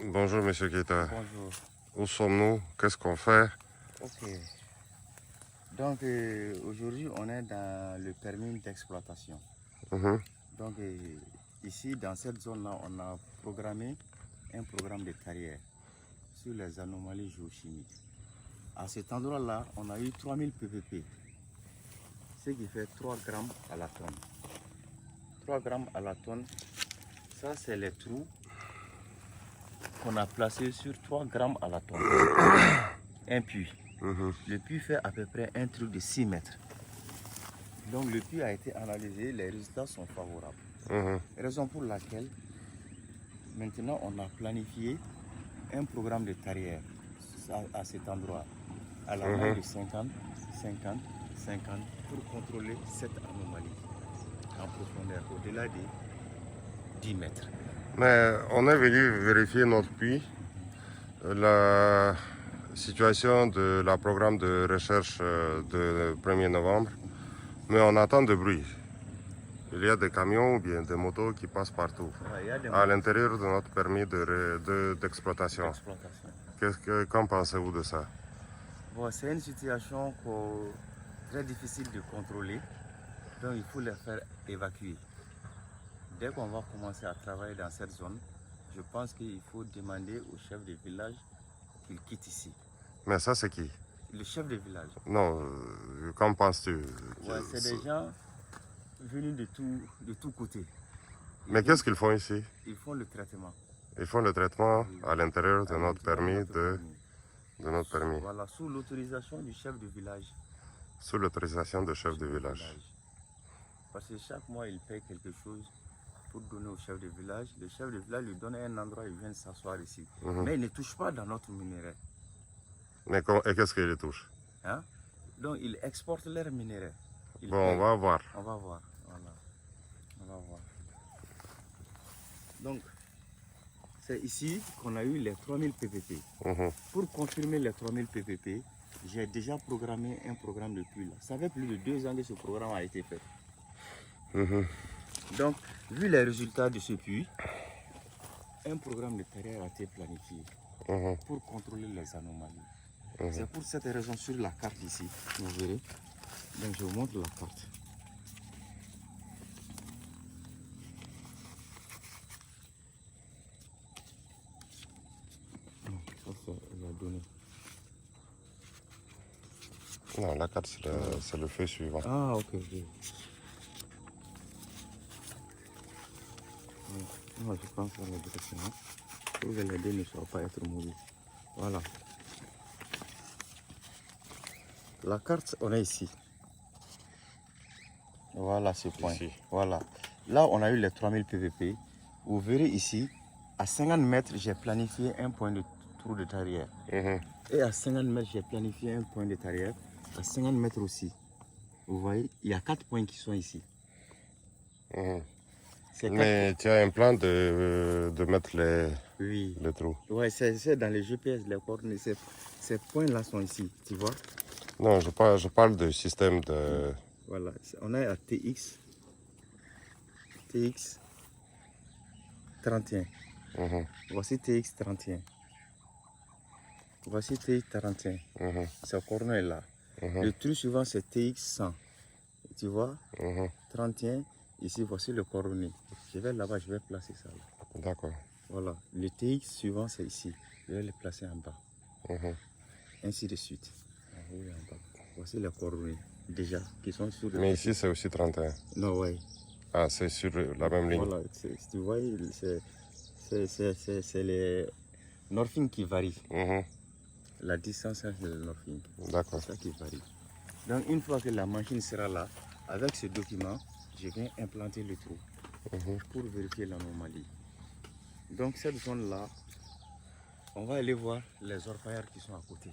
Bonjour Monsieur Keita. Bonjour. Où sommes-nous? Qu'est-ce qu'on fait? Ok. Donc aujourd'hui on est dans le permis d'exploitation. Donc ici dans cette zone-là on a programmé un programme de carrière sur les anomalies géochimiques. À cet endroit-là on a eu 3000 ppp, ce qui fait 3 grammes à la tonne. 3 grammes à la tonne, ça c'est les trous qu'on a placés sur 3 grammes à la tonne. Un puits. Le puits fait à peu près un truc de 6 mètres. Donc le puits a été analysé, les résultats sont favorables. Raison pour laquelle maintenant on a planifié un programme de carrière à cet endroit, à la maille de 50, 50, 50 pour contrôler cette anomalie en profondeur, au-delà de 10 mètres. Mais on est venu vérifier notre puits. La situation de la programme de recherche de 1er novembre, mais on entend du bruit. Il y a des camions ou bien des motos qui passent partout, à l'intérieur de notre permis d'exploitation. Qu'en pensez-vous de ça? Bon, c'est une situation très difficile de contrôler, donc il faut les faire évacuer. Dès qu'on va commencer à travailler dans cette zone, je pense qu'il faut demander au chef de village qu'il quitte ici. Mais ça, c'est qui? Le chef de village. Non, qu'en penses-tu? Ouais, c'est des gens venus de tous côtés. Mais qu'est-ce qu'ils font ici? Ils font le traitement. Ils font le traitement à l'intérieur de notre permis notre permis. Voilà, sous l'autorisation du chef de village. Sous l'autorisation du chef de village. Parce que chaque mois, il paye quelque chose pour donner au chef de village. Le chef de village lui donne un endroit, il vient s'asseoir ici. Mais il ne touche pas dans notre minerai. Mais et qu'est-ce qu'il touche? Hein? Donc, ils exportent leur minerai. Bon, on va voir. On va voir. Voilà. On va voir. Donc, c'est ici qu'on a eu les 3000 ppp. Pour confirmer les 3000 ppp, j'ai déjà programmé un programme de puits là. Ça fait plus de 2 ans que ce programme a été fait. Donc, vu les résultats de ce puits, un programme de carrière a été planifié pour contrôler les anomalies. C'est pour cette raison sur la carte ici, vous verrez. Donc, je vous montre la carte. Ça, c'est la donnée. Non, la carte, c'est le feu suivant. Ah, ok. Moi, je pense à la direction pour que les deux ne soient pas être mauvais. Voilà. La carte, on est ici. Voilà ce point. Ici. Voilà. Là, on a eu les 3000 ppp. Vous verrez ici, à 50 mètres, j'ai planifié un point de trou de carrière. Et à 50 mètres, j'ai planifié un point de carrière. À 50 mètres aussi. Vous voyez, il y a 4 points qui sont ici. Mais tu as un plan de mettre les trous? Oui, c'est dans les GPS, les coordonnées. Ces points-là sont ici, tu vois? Non, je parle du système de... Voilà, on est à TX 31. Voici TX 31. Voici TX 31. Ce coordonnée là. Le trou suivant, c'est TX 100. Tu vois? 31. Ici, voici le coordonnées. Je vais là-bas, je vais placer ça là. D'accord. Voilà. Le TX suivant, c'est ici. Je vais le placer en bas. Ainsi de suite. En haut et en bas. Voici les coordonnées. Déjà, qui sont sur le... Mais ici, c'est aussi 31. Non, oui. Ah, c'est sur la même ligne. Voilà, tu vois, c'est les northing qui varient. La distance, c'est le northing. D'accord. C'est ça qui varie. Donc, une fois que la machine sera là, avec ce document, je viens implanter le trou pour vérifier l'anomalie. Donc, cette zone-là, on va aller voir les orpailleurs qui sont à côté.